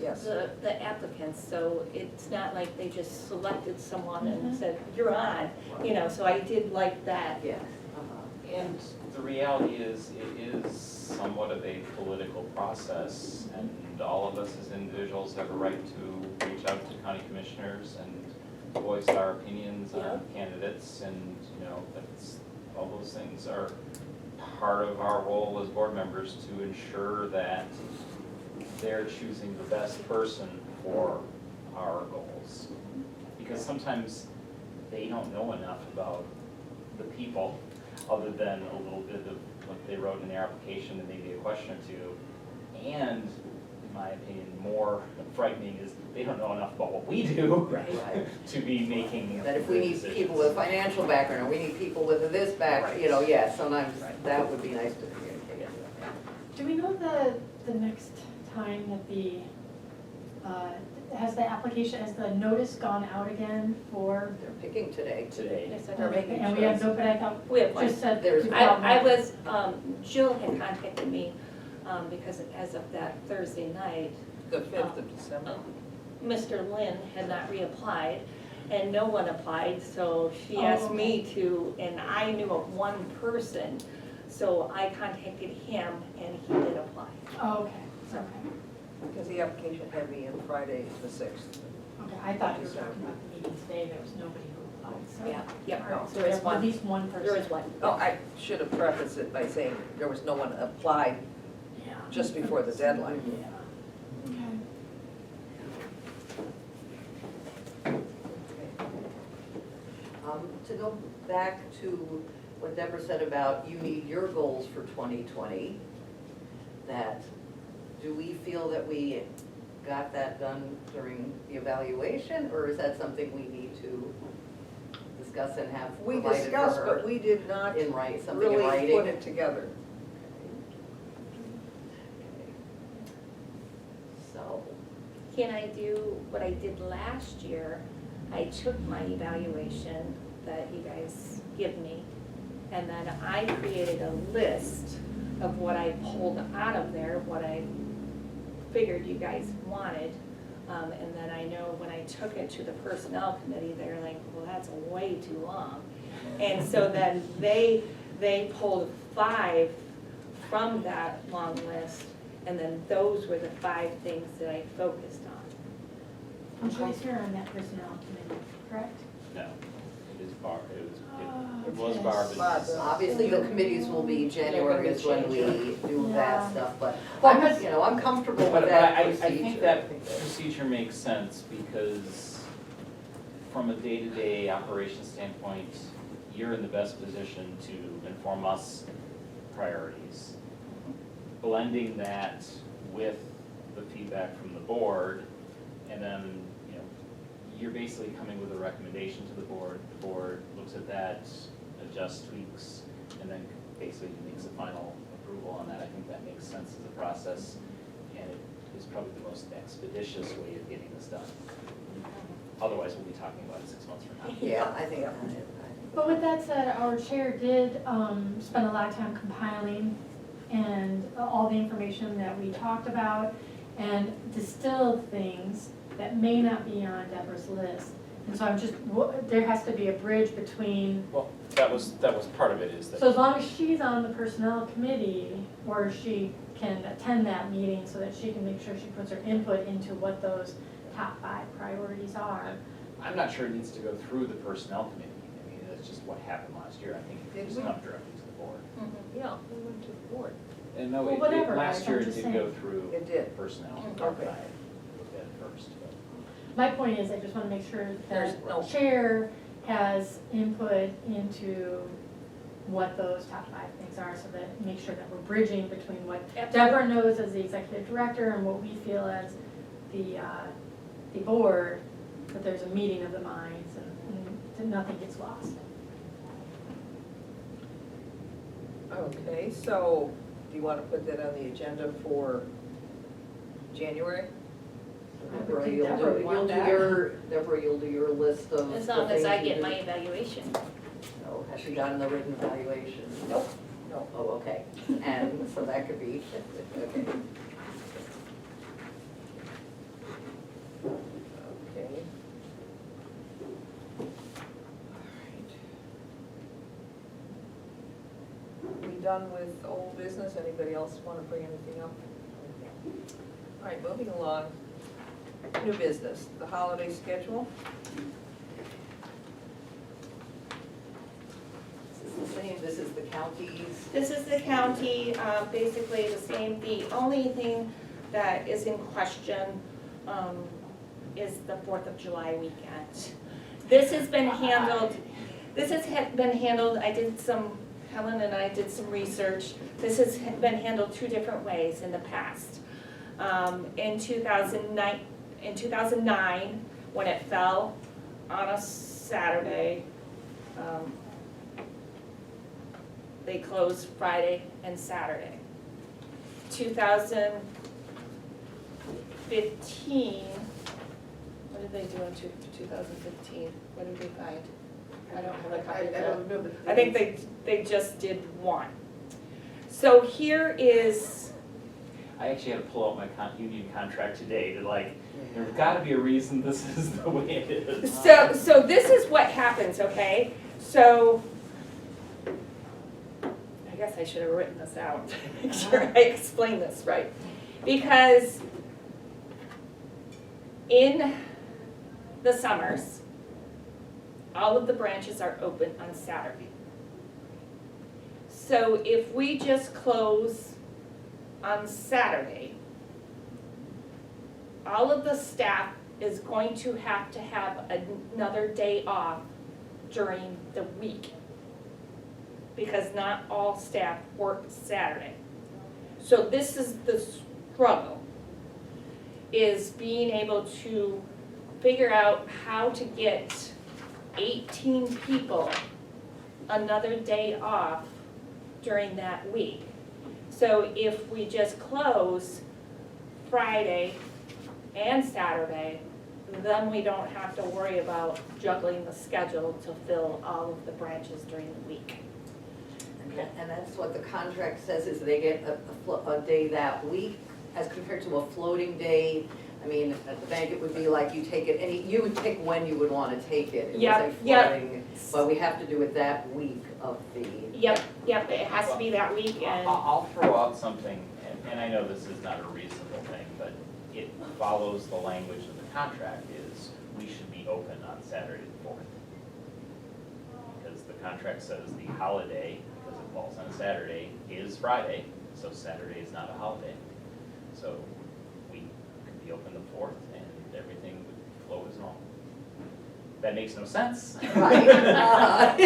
Yes. the applicants, so it's not like they just selected someone and Mhm. said, you're on, so I did like that. Yes, uh-huh. And the reality is, it is somewhat of a political process, and all of us as individuals have a right to reach out to county commissioners and voice our opinions on candidates, and, that's, all those things are part of our role as board members to ensure that they're choosing the best person for our goals. Because sometimes they don't know enough about the people, other than a little bit of what they wrote in their application and maybe a question or two. And, in my opinion, more frightening is they don't know enough about what we do Right. to be making That if we need decisions. people with financial background, or we need people with this background, you know, yeah, sometimes Right. that would be nice to communicate. Do we know the next time that has the notice gone out again for? They're picking today. Today. Yes, I They're know. making And we have choice. no, but I thought, We have one. just said. There's- we I thought was, Jill had contacted me, because as of that Thursday night, The 5th of December. Mr. Lynn had not reapplied, and no one applied, so she Oh, asked okay. me to, and I knew of one person, so I contacted him, and he did apply. Oh, okay, okay. Because the application had me in Friday, the 6th. Okay, I thought you were talking about the meeting today, there was nobody who applied, so. Yeah, yeah, All right, so there is there's one. at least one person. There is one. Oh, I should have prefaced it by saying there was no one applied Yeah. just before the deadline. Yeah. Okay. To go back to what Deborah said about you need your goals for 2020, that, do we feel that we got that done during the evaluation, or is that something we need to discuss and have We provided for discussed, her but we did not in writing, something in really writing? put it together. So, Can I do what I did last year? I took my evaluation that you guys give me, and then I created a list of what I pulled out of there, what I figured you guys wanted. And then I know when I took it to the personnel committee, they're like, well, that's way too long. And so then they pulled 5 from that long list, and then those were the 5 things that I focused on. And Joyce, you're on that personnel committee, correct? No, it is Barb, Oh, it was okay. Barb's. obviously, the committees will be January is when we do Yeah. that stuff, but Well, I'm, because- you know, I'm comfortable But with that I procedure. think that procedure makes sense because from a day-to-day operation standpoint, you're in the best position to inform us priorities. Blending that with the feedback from the board, and then, you know, you're basically coming with a recommendation to the board looks at that, adjusts, tweaks, and then basically makes a final approval on that. I think that makes sense as a process, and it is probably the most expeditious way of getting this done. Otherwise, we'll be talking about it 6 months from now. Yeah, I think, But with that said, our chair did spend a lot of time compiling and all the information that we talked about and distilled things that may not be on Deborah's list. And so I'm just, there has to be a bridge between, Well, that was part of it, is that. so as long as she's on the personnel committee, or she can attend that meeting so that she can make sure she puts her input into what those top 5 priorities are. I'm not sure it needs to go through the personnel committee. I mean, that's just what happened last year. I think it Did just we? come directly to the board. Yeah, we went to the board. And no, Well, whatever, last like, year I'm it just did go saying. through It did. personnel. Mhm. Okay. I looked at it first, but. My point is, I just want to make sure There's that no- the chair has input into what those top 5 things are, so that, make sure that we're bridging between what Deborah knows as the executive director and what we feel as the board, that there's a meeting of the minds and that nothing gets lost. Okay, so do you want to put that on the agenda for January? I would Deborah, think you'll Deborah would do, want that. Deborah, you'll do your list of As the long as things I you get do. my evaluation. Oh, has she gotten the written evaluation? Nope. No. Oh, okay, and so that could be, okay. Okay. All right. We done with old business? Anybody else want to bring anything up? All right, moving along. New business, the holiday schedule. This is the same this is the county's, This is the county, basically the same, the only thing that is in question is the 4th of July weekend. This has been handled, Helen and I did some research. This has been handled 2 different ways in the past. In 2009, when it fell on a Saturday, they closed Friday and Saturday. 2015, what did they do in 2015? What did they find? I don't have a copy of I that. don't know, but. I think they just did one. So here is, I actually had to pull out my union contract today to there's gotta be a reason this is the way it is. so this is what happens, okay? So, I guess I should have written this out to make sure I explain this right. Because in the summers, all of the branches are open on Saturday. So if we just close on Saturday, all of the staff is going to have another day off during the week, because not all staff work Saturday. So this is the struggle, is being able to figure out how to get 18 people another day off during that week. So if we just close Friday and Saturday, then we don't have to worry about juggling the schedule to fill all of the branches during the week. And that's what the contract says, is they get a day that week as compared to a floating day. I mean, at the bank, it would be like you take it, you would pick when you would want to take it. It Yep, was a yep. floating, but we have to do it that week of the. Yep, it has to be that week, and I'll throw out something, and I know this is not a reasonable thing, but it follows the language of the contract is we should be open on Saturday the 4th. Because the contract says the holiday, because it falls on a Saturday, is Friday, so Saturday is not a holiday. So we could be open the 4th and everything would flow as normal. That makes no sense. Right. But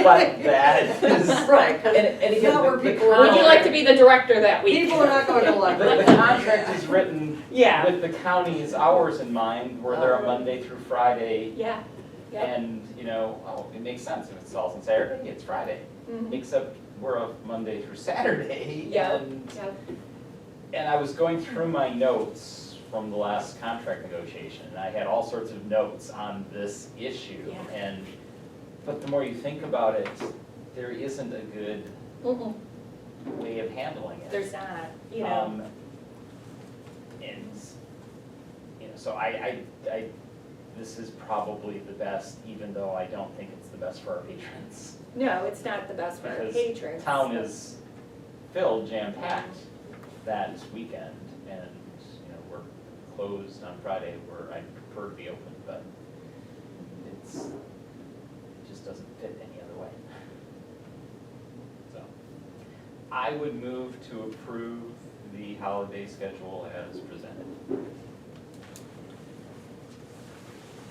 that is. Right, 'cause And again, not where the people are. would you like to be the director that week? People are not going to like The it. contract is written Yeah. with the county's hours in mind, where they're a Oh. Monday through Friday. Yeah, yeah. And, it makes sense, if it falls on Saturday, it's Friday. Mhm. Except we're a Monday through Saturday. Yeah. And I was going through my notes from the last contract negotiation, and I had all sorts of notes on this issue. Yeah. But the more you think about it, there isn't a good Mm-mm. way of handling it. There's not, So this is probably the best, even though I don't think it's the best for our patrons. No, it's not the best for our Because patrons. town is filled, jam-packed that weekend, and, we're closed on Friday, where I prefer to be open, but it just doesn't fit any other way. So, I would move to approve the holiday schedule as presented.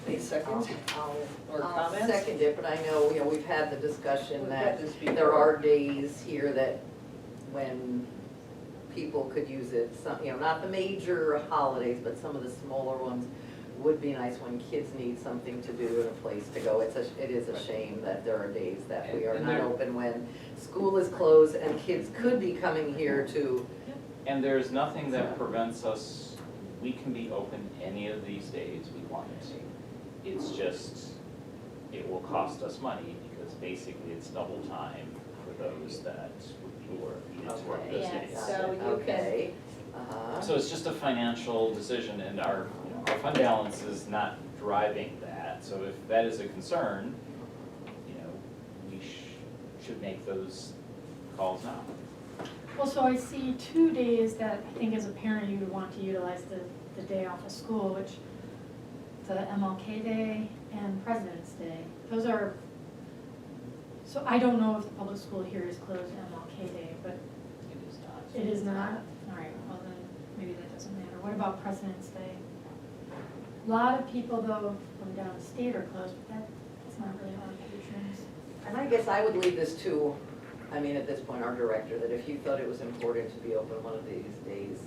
Any seconds or I'll comments? second it, but I know, we've had the discussion We've that had this before. there are days here that when people could use it, some, not the major holidays, but some of the smaller ones would be nice when kids need something to do and a place to go. It is a shame that there are days that we are And not there- open when school is closed and kids could be coming here to. And there's nothing that prevents us, we can be open any of these days we want to. It's just, it will cost us money, because basically it's double time for those that would be needed to work those Okay, days. yeah. So you can- Okay. Uh-huh. So it's just a financial decision, and our fund balance is not driving that. So if that is a concern, we should make those calls now. Well, so I see 2 days that I think as a parent you would want to utilize the day off of school, which the MLK Day and President's Day. Those are So I don't know if the public school here is closed MLK Day, but It is not. it is not? All right, well then, maybe that doesn't matter. What about President's Day? A lot of people though from down the state are closed, but that's not really our patrons. And I guess I would leave this to, I mean, at this point, our director, that if you thought it was important to be open one of these days,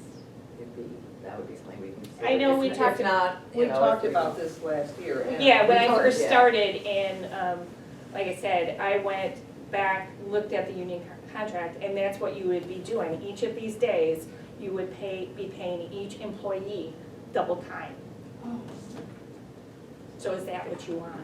that would be something we consider. I know we If talked- not, you We know, talked if we- about this last year. and- Yeah, when I talked- first yeah. started and, like I said, I went back, looked at the union contract, and that's what you would be doing. Each of these days, you would be paying each employee double time. Oh, So is that what you want?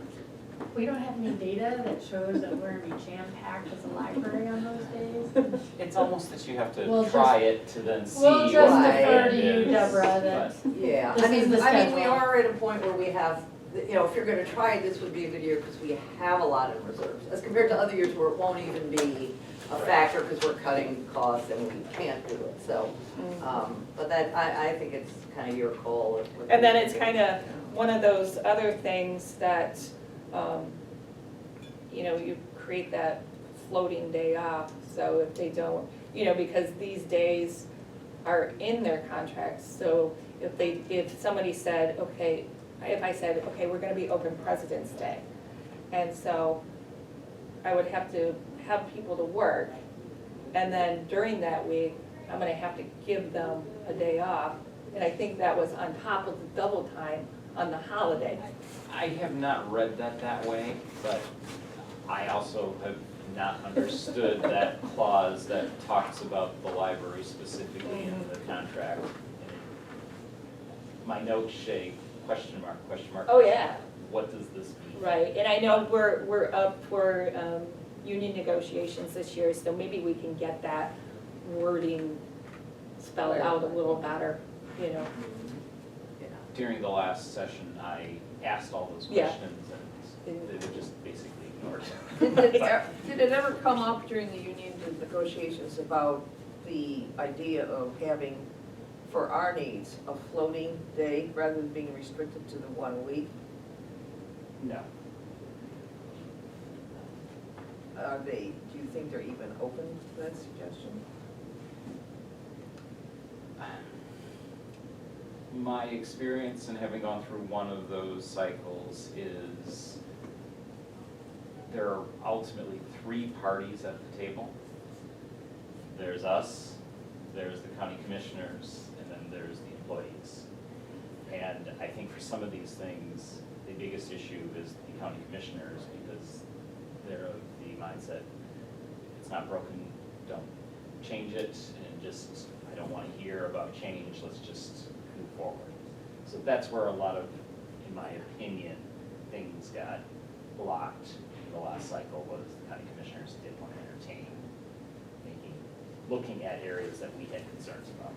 we don't have any data that shows that we're gonna be jam-packed as a library on those days? It's almost that you have We'll to try it to then see We'll what just Right. defer it to you, is, Deborah, but- that, Yeah, This I is mean, the we schedule. are at a point where we have, you know, if you're gonna try it, this would be a good year, because we have a lot in reserves, as compared to other years where it won't even be a factor, because we're cutting costs and we can't do it, so. But that, I think it's kind of your call. And then it's kind of one of those other things that, you know, you create that floating day off, so if they don't, you know, because these days are in their contracts, so if somebody said, okay, if I said, okay, we're gonna be open President's Day, and so I would have to have people to work, and then during that week, I'm gonna have to give them a day off, and I think that was on top of the double time on the holiday. I have not read that way, but I also have not understood that clause that talks about the library specifically in the contract. My notes say question mark, Oh, yeah, what does this mean? right, and I know we're up for union negotiations this year, so maybe we can get that wording spelled out a little better, you know. During the last session, I asked all those Yeah. questions and they were just basically ignored. Did it ever come up during the union negotiations about the idea of having, for our needs, a floating day rather than being restricted to the 1 week? No. Do you think they're even open to that suggestion? My experience in having gone through one of those cycles is there are ultimately 3 parties at the table. There's us, there's the county commissioners, and then there's the employees. And I think for some of these things, the biggest issue is the county commissioners because they're of the mindset, it's not broken, don't change it, and just, I don't want to hear about change, let's just move forward. So that's where a lot of, in my opinion, things got blocked in the last cycle was the county commissioners didn't want to entertain looking at areas that we had concerns about.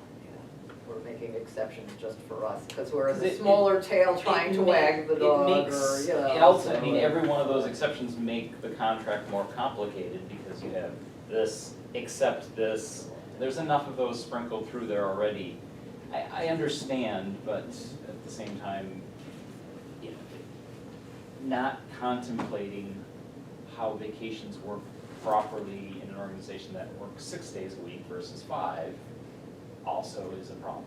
We're making exceptions just for us, because we're It- the it- smaller tail trying to wag the dog, or, you know. It also, I so- mean, every one of those exceptions make the contract more complicated because you have this, except this. There's enough of those sprinkled through there already. I understand, but at the same time, you know, not contemplating how vacations work properly in an organization that works 6 days a week versus 5 also is a problem.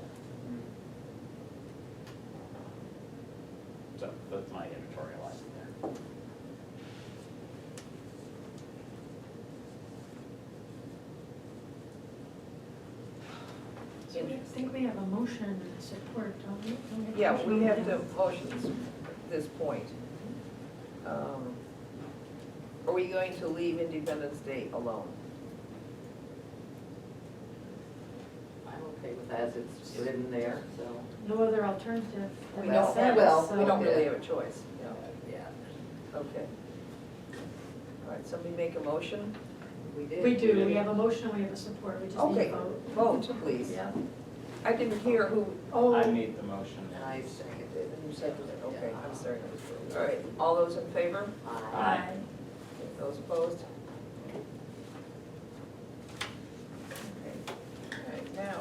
So that's my editorializing there. so I think we have a motion and support, don't we? Don't a Yeah, motion we on have that? to motion at this point. Are we going to leave Independence Day alone? I'm okay with as it's written there, so. No other alternative. We that don't makes have, sense, well, we don't so- really have a choice, no. Yeah. Okay. All right, somebody make a motion? We did. We do, we have a motion, we have a support, we just need Okay, a vote. vote, please. Yeah. I didn't hear who, Oh, I made the motion. And I seconded. you seconded it, okay, Yeah. I'm sorry. All right, all those in favor? aye. Those opposed? Okay. All right, now,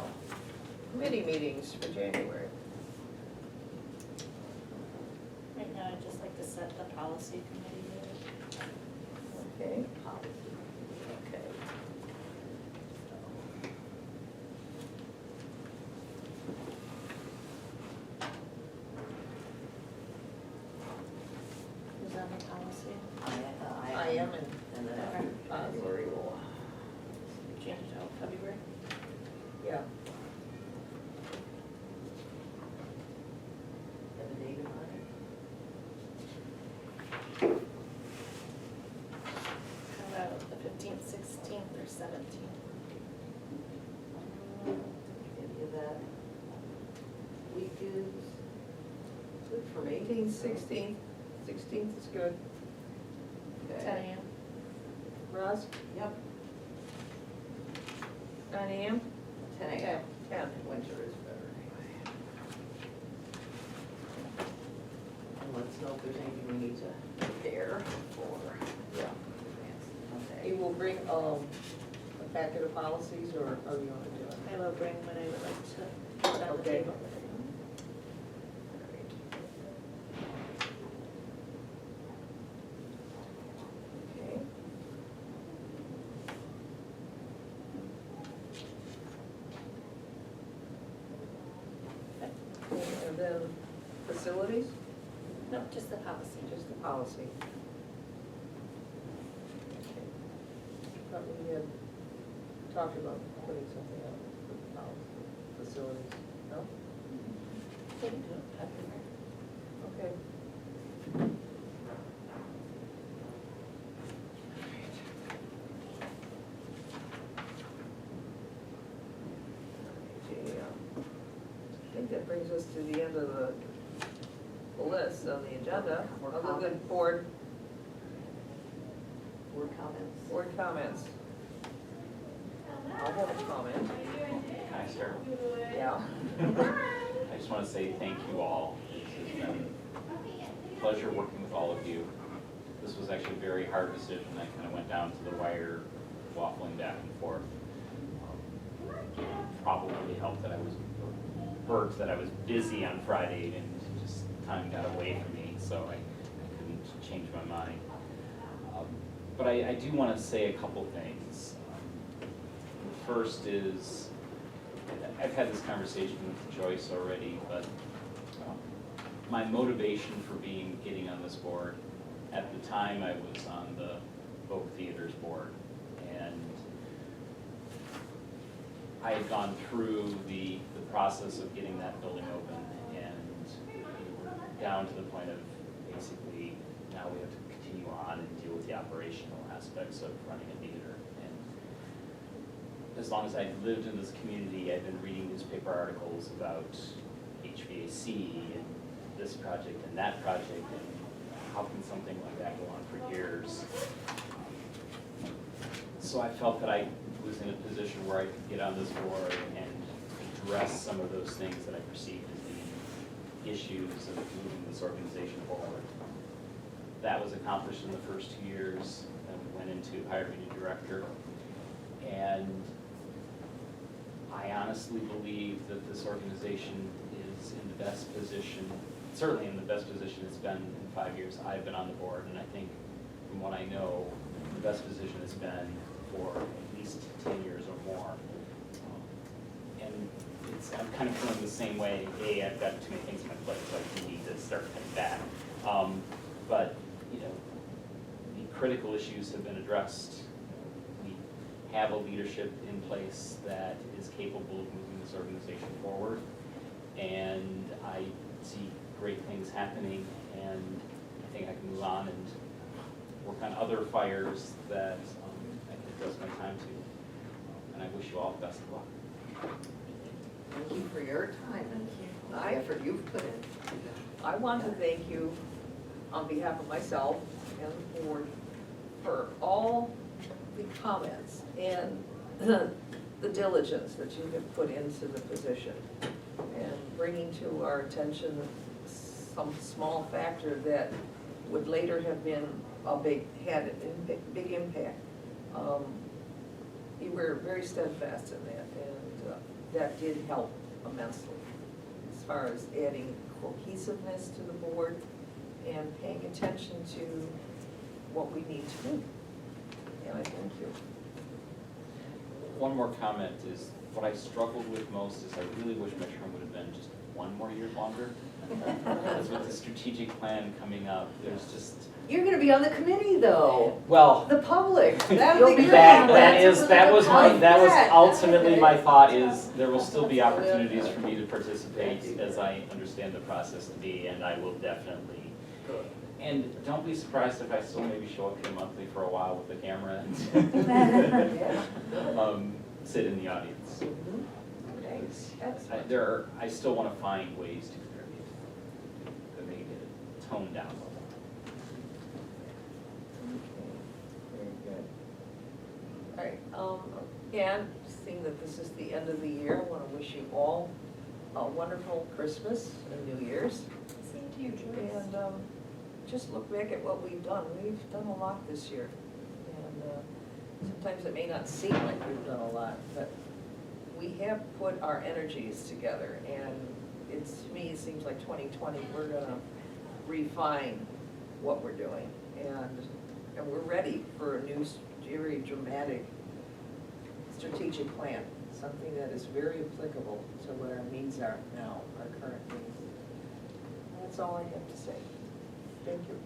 committee meetings for January. Right now, I'd just like to set the policy committee. Okay, Policy AM and then after January we'll, January, February. yeah. Have a date in mind? How about the 15th, 16th, or 17th? Any of that week is good for me. 15th, 16th, 16th is good. Okay. 10 a.m. Roz, Yep, 9 AM? 10 a.m. 10. Winter is better anyway. And let's know if there's anything we need to prepare for. Yeah. Okay. You will bring a packet of policies, or how do you want to do it? I will bring what I would like to put on the Okay. table. Okay. And then facilities, No, just the policy. just the policy. Thought we had talked about putting something out for the policy, facilities, no? Okay. I think that brings us to the end of the list on the agenda, More other than comments? board Board comments? comments. I'll have a comment, Can I start? yeah. I just want to say thank you all. This has been a pleasure working with all of you. This was actually a very hard decision. I kind of went down to the wire, waffling back and forth. Probably helped that I was, hurt that I was busy on Friday and just time got away from me, so I couldn't change my mind. But I do want to say a couple things. The first is, I've had this conversation with Joyce already, but my motivation for getting on this board, at the time I was on the Vogue Theaters board, and I had gone through the process of getting that building open, and we were down to the point of basically, now we have to continue on and deal with the operational aspects of running a theater. And as long as I'd lived in this community, I'd been reading newspaper articles about HVAC and this project and that project, and how can something like that go on for years? So I felt that I was in a position where I could get on this board and address some of those things that I perceived as being issues of moving this organization forward. That was accomplished in the first 2 years. Then we went into hiring a new director. And I honestly believe that this organization is in the best position, certainly in the best position it's been in 5 years I've been on the board. And I think from what I know, the best position it's been for at least 10 years or more. And I'm kind of feeling the same way. I've got too many things on my plate, so I do need to start cutting back. But, you know, the critical issues have been addressed. We have a leadership in place that is capable of moving this organization forward. And I see great things happening, and I think I can move on and work on other fires that I can address my time to. And I wish you all the best of luck. Thank you for your time and the effort you've put in. I want to thank you on behalf of myself and the board for all the comments and the diligence that you have put into the position and bringing to our attention some small factor that would later have been had a big impact. You were very steadfast in that, and that did help immensely as far as adding cohesiveness to the board and paying attention to what we need to do. And I thank you. One more comment is, what I struggled with most is I really wish my term would have been just one more year longer. Because with the strategic plan coming up, there's just, You're gonna be on the committee though, well, the public, that You'll would be be great. there. that was Yeah. ultimately my thought is, there will still be opportunities for me to participate as I understand the process to be, and I will definitely. And don't be surprised if I still maybe show up here monthly for a while with the camera and sit in the audience. Okay, that's, I still wanna find ways to contribute, to make it toned down a little. very good. All right, and seeing that this is the end of the year, I wanna wish you all a wonderful Christmas and New Year's. Same to you, Joyce. And just look back at what we've done. We've done a lot this year. And sometimes it may not seem like we've done a lot, but we have put our energies together. And to me, it seems like 2020, we're gonna refine what we're doing. And we're ready for a new, very dramatic strategic plan, something that is very applicable to what our needs are now, our current needs. That's all I have to say. Thank you.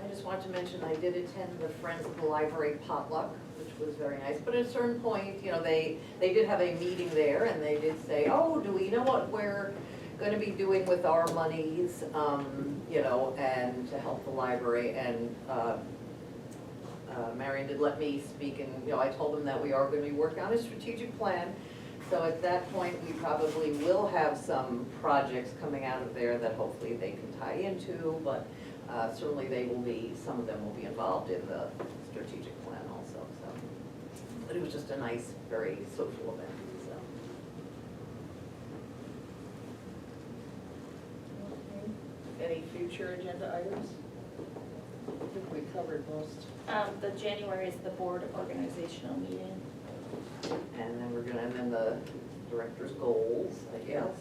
I just wanted to mention, I did attend the Friends of the Library potluck, which was very nice, but at a certain point, you know, they did have a meeting there, and they did say, oh, do we know what we're gonna be doing with our monies, you know, and to help the library, and Marion did let me speak, and, you know, I told them that we are gonna be working on a strategic plan, so at that point, we probably will have some projects coming out of there that hopefully they can tie into, but certainly they will be, some of them will be involved in the strategic plan also, so. But it was just a nice, very social event, so. Okay. Any future agenda items? I think we covered most. The January is the board organizational meeting. And then we're gonna, and then the director's goals, I guess,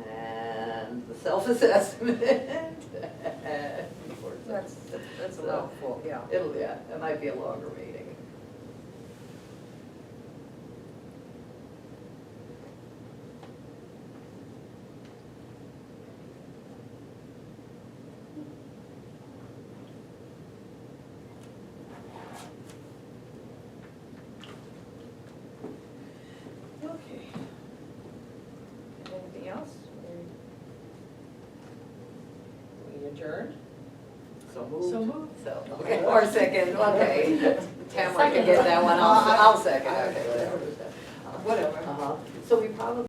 and the self-assessment. That's a mouthful, yeah. Yeah, it might be a longer meeting. Okay. Anything else? We adjourned? So moved. So moved. So, okay, or second, okay. Tamara can get that one, I'll second, okay. Whatever. So we probably